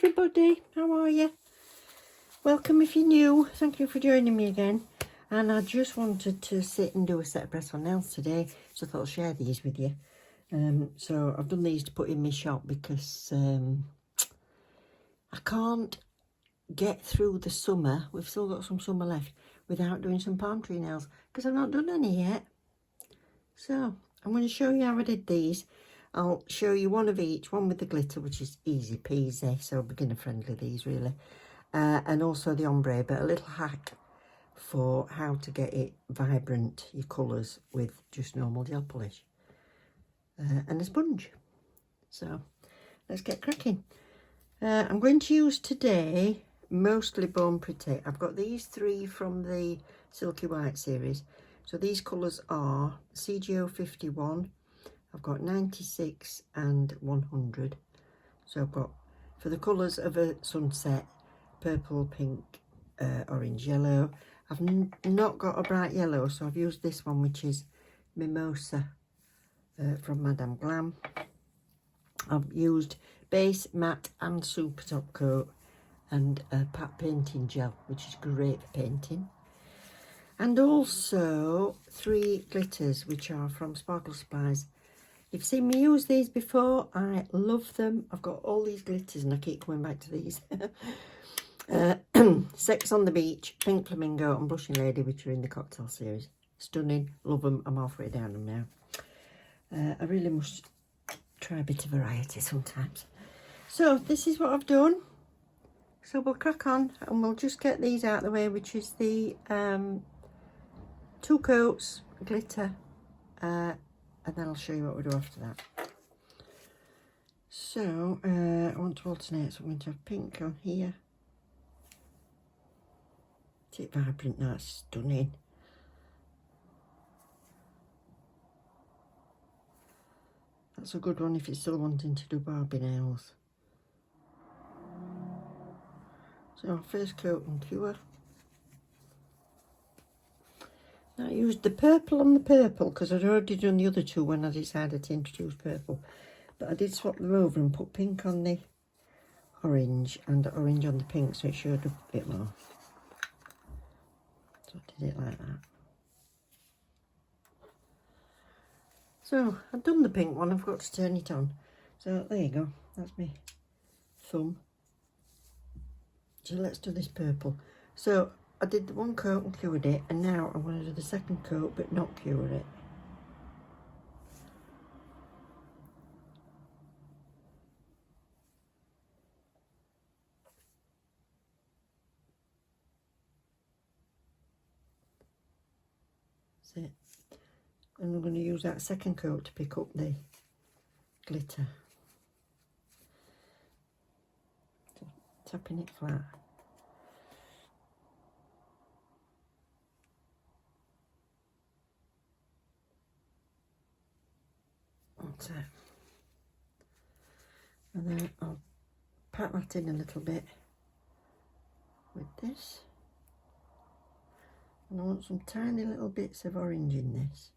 everybody, how are you? Welcome if you're new, thank you for joining me again. And I just wanted to sit and do a set of press on nails today, so I thought I'll share these with you. So I've done these to put in my shop because I can't get through the summer, we've still got some summer left, without doing some palm tree nails, because I've not done any yet. So I'm going to show you how I did these. I'll show you one of each, one with the glitter, which is easy peasy, so beginner friendly these really, and also the ombre, but a little hack for how to get it vibrant, your colours, with just normal gel polish and a sponge. So let's get cracking. I'm going to use today mostly Bone Pretty. I've got these three from the Silky White series. So these colours are CGO 51, I've got 96 and 100. So I've got, for the colours of a sunset, purple, pink, orange, yellow. I've not got a bright yellow, so I've used this one, which is Mimosa from Madame Glam. I've used base, matte and super top coat and a pat painting gel, which is great for painting. And also 3 glitters, which are from Sparkle Supplies. You've seen me use these before, I love them. I've got all these glitters and I keep coming back to these. Sex on the Beach, Pink Flamingo and Blushing Lady, which are in the cocktail series. Stunning, love them, I'm halfway down them now. I really must try a bit of variety sometimes. So this is what I've done. So we'll crack on and we'll just get these out of the way, which is the 2 coats, glitter, and then I'll show you what we do after that. So I want to alternate, so I'm going to have pink on here. Is it vibrant? No, it's stunning. That's a good one if you're still wanting to do Barbie nails. So first coat and cure. Now I used the purple on the purple because I'd already done the other 2 when I decided to introduce purple. But I did swap them over and put pink on the orange and orange on the pink, so it showed a bit more. So I did it like that. So I've done the pink one, I've got to turn it on. So there you go, that's my thumb. So let's do this purple. So I did the 1 coat and cured it, and now I'm going to do the 2nd coat but not cure it. That's it. And I'm going to use that 2nd coat to pick up the glitter. So, tapping it flat. That's it. And then I'll pat that in a little bit with this. And I want some tiny little bits of orange in this.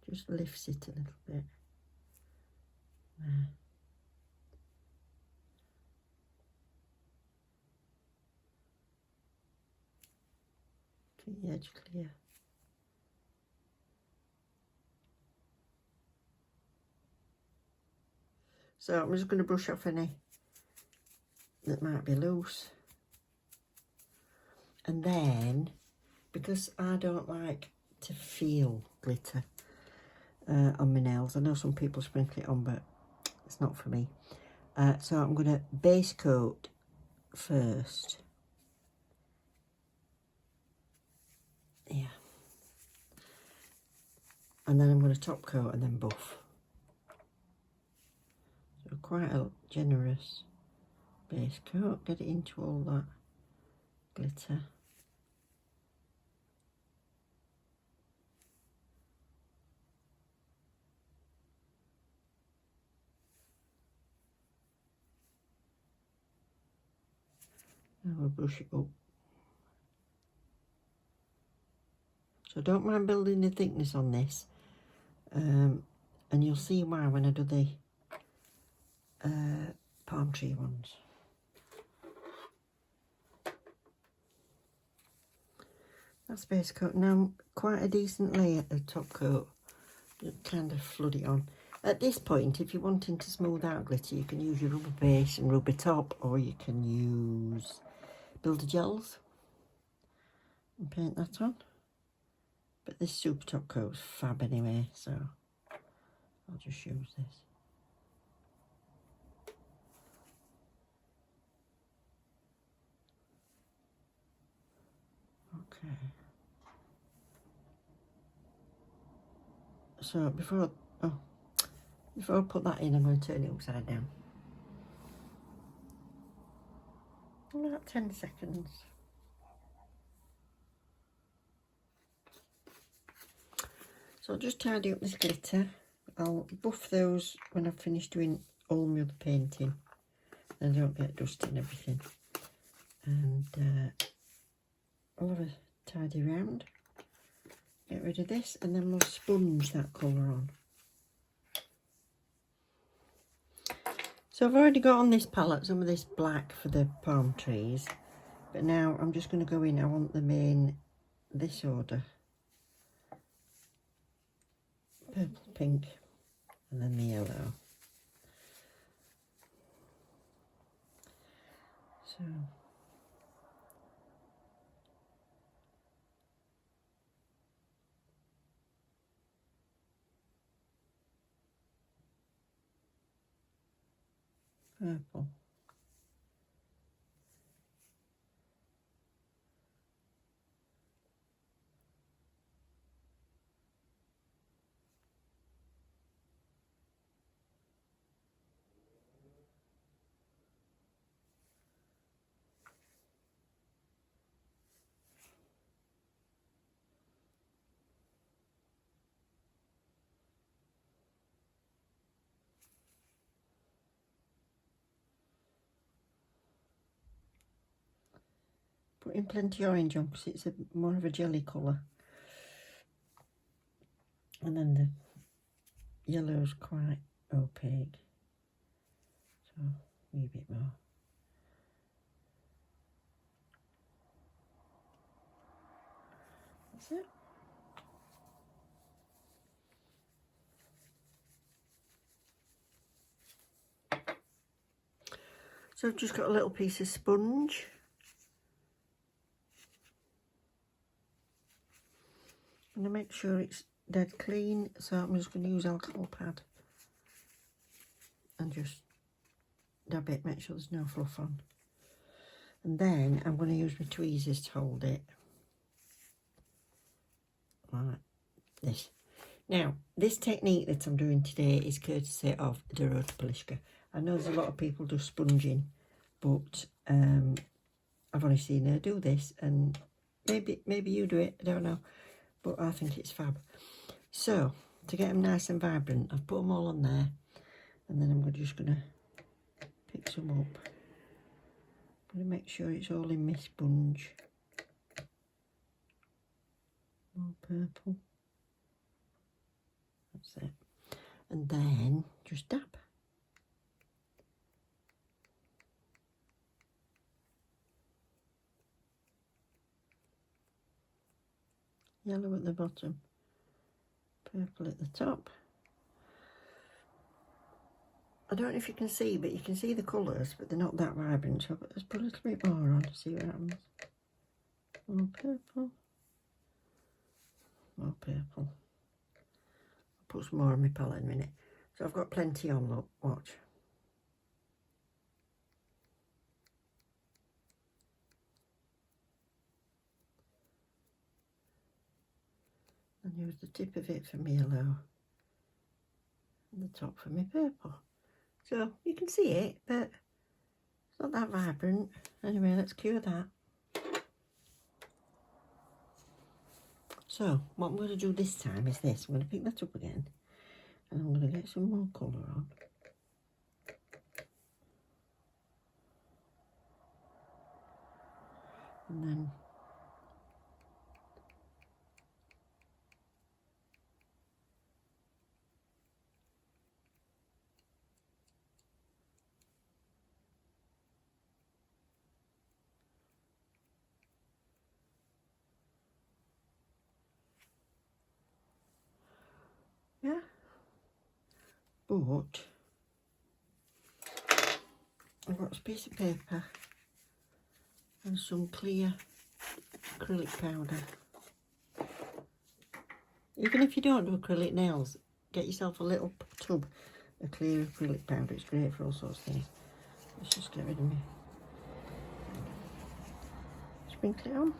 Just lifts it a little bit. There. Keep the edge clear. So I'm just going to brush off any that might be loose. And then, because I don't like to feel glitter on my nails, I know some people sprinkle it on, but it's not for me. So I'm going to base coat first. Yeah. And then I'm going to top coat and then buff. So quite a generous base coat, get it into all that glitter. And we'll brush it up. So don't mind building the thickness on this, and you'll see why when I do the palm tree ones. That's base coat. Now quite a decent layer of top coat. You kind of flood it on. At this point, if you're wanting to smooth out glitter, you can use your rubber base and rubber top, or you can use builder gels and paint that on. But this super top coat's fab anyway, so I'll just use this. Okay. So before I put that in, I'm going to turn it upside down. About 10 seconds. So I'll just tidy up this glitter. I'll buff those when I've finished doing all my other painting. Then I don't get dust and everything. And I'll have a tidy round. Get rid of this, and then we'll sponge that colour on. So I've already got on this palette some of this black for the palm trees. But now I'm just going to go in. I want them in this order. Purple, pink, and then the yellow. So purple. Putting plenty orange on because it's more of a jelly colour. And then the yellow's quite opaque. So a wee bit more. That's it. So I've just got a little piece of sponge. I'm going to make sure it's dead clean, so I'm just going to use alcohol pad and just dab it, make sure there's no fluff on. And then I'm going to use my tweezers to hold it. Like this. Now, this technique that I'm doing today is courtesy of Dorota Polishka. I know there's a lot of people do sponging, but I've only seen her do this, and maybe you do it, I don't know. But I think it's fab. So, to get them nice and vibrant, I've put them all on there. And then I'm just going to pick some up. I'm going to make sure it's all in my sponge. More purple. That's it. And then just dab. Yellow at the bottom. Purple at the top. I don't know if you can see, but you can see the colours, but they're not that vibrant. So I'll just put a little bit more on to see what happens. More purple. More purple. I'll put some more on my palette in a minute. So I've got plenty on, look, watch. And use the tip of it for my yellow. And the top for my purple. So you can see it, but it's not that vibrant. Anyway, let's cure that. So what I'm going to do this time is this. I'm going to pick that up again, and I'm going to get some more colour on. And then but I've got a piece of paper and some clear acrylic powder. Even if you don't do acrylic nails, get yourself a little tub of clear acrylic powder. It's great for all sorts of things. Let's just get rid of me. Sprinkle it on.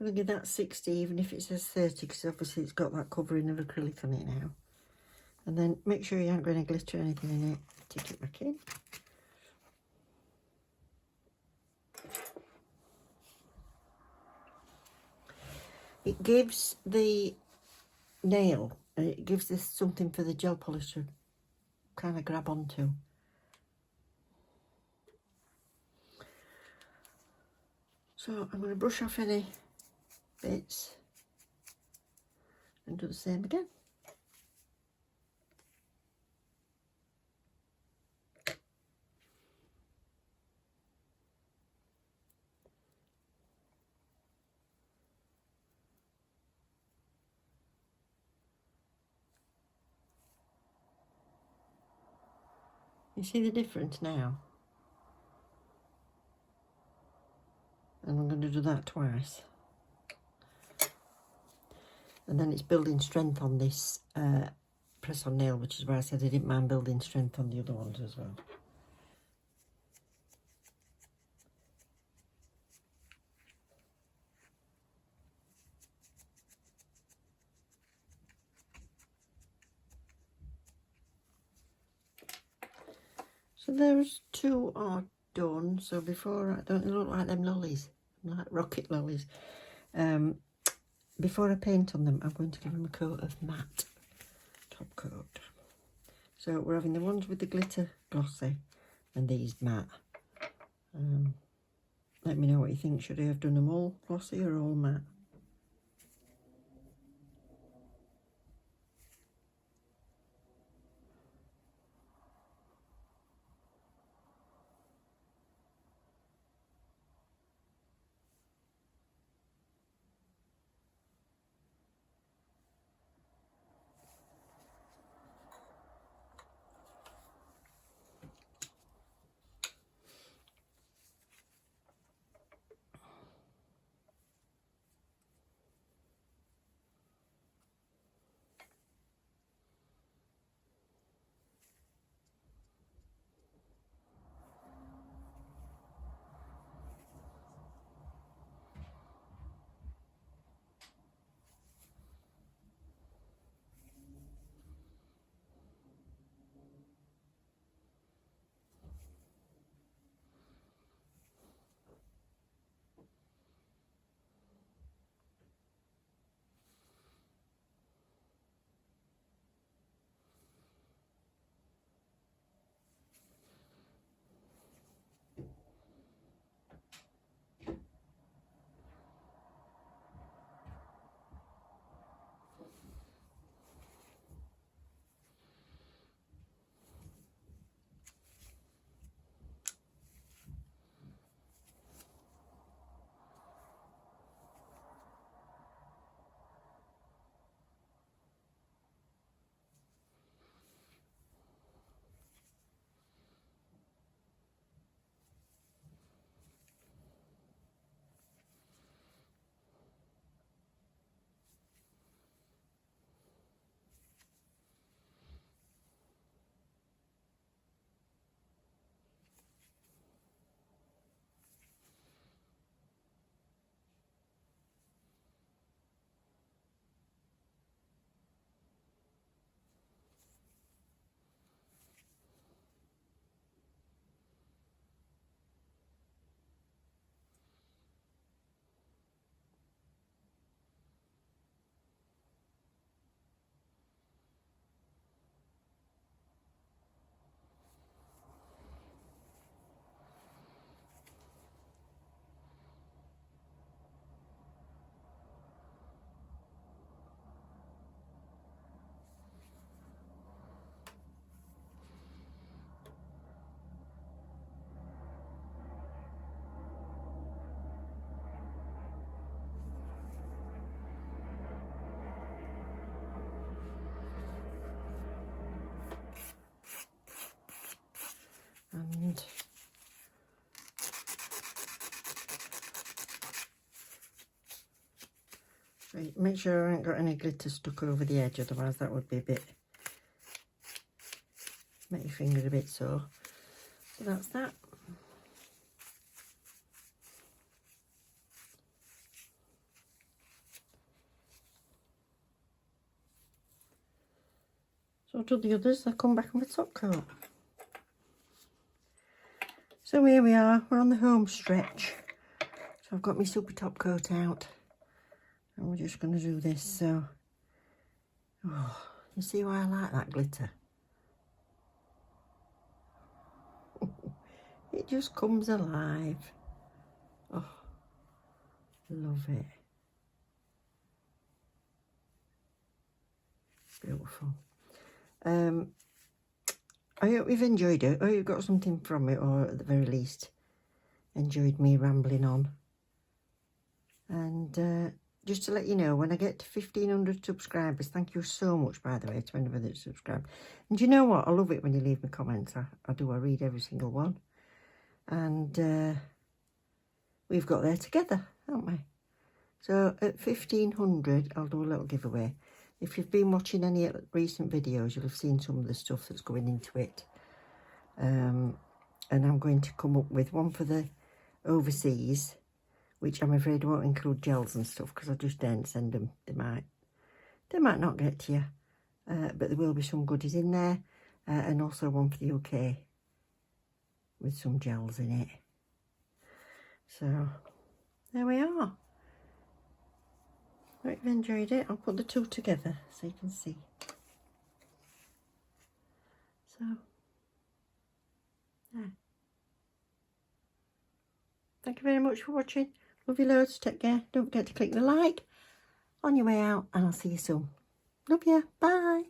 I'm going to give that 60 even if it says 30 because obviously it's got that covering of acrylic on it now. And then make sure you haven't got any glitter or anything in it. Stick it back in. It gives the nail, it gives this something for the gel polish to kind of grab onto. So I'm going to brush off any bits and do the same again. You see the difference now? And I'm going to do that twice. And then it's building strength on this press-on nail, which is why I said I didn't mind building strength on the other ones as well. So there's two are done. So before, don't they look like them lollies? Like rocket lollies. Before I paint on them, I'm going to give them a coat of matte top coat. So we're having the ones with the glitter glossy and these matte. Let me know what you think. Should I have done them all glossy or all matte? Make sure I haven't got any glitter stuck over the edge, otherwise that would be a bit, make your finger a bit sore. So that's that. So I've done the others, I'll come back on my top coat. So here we are, we're on the home stretch. So I've got my super top coat out. And we're just going to do this, so... Oh, you see why I like that glitter? It just comes alive. Oh, love it. Beautiful. I hope you've enjoyed it. I hope you've got something from it, or at the very least enjoyed me rambling on. And just to let you know, when I get to 1,500 subscribers, thank you so much, by the way, to anybody that subscribed. And you know what? I love it when you leave me comments. I do. I read every single one. And we've got there together, haven't we? So at 1,500, I'll do a little giveaway. If you've been watching any recent videos, you'll have seen some of the stuff that's going into it. And I'm going to come up with one for the overseas, which I'm afraid won't include gels and stuff, because I just daren't send them. They might not get to you, but there will be some goodies in there, and also one for the UK with some gels in it. So there we are. Hope you've enjoyed it. I'll put the two together so you can see. So yeah. Thank you very much for watching. Love you loads. Take care. Don't forget to click the like on your way out, and I'll see you soon. Love you. Bye.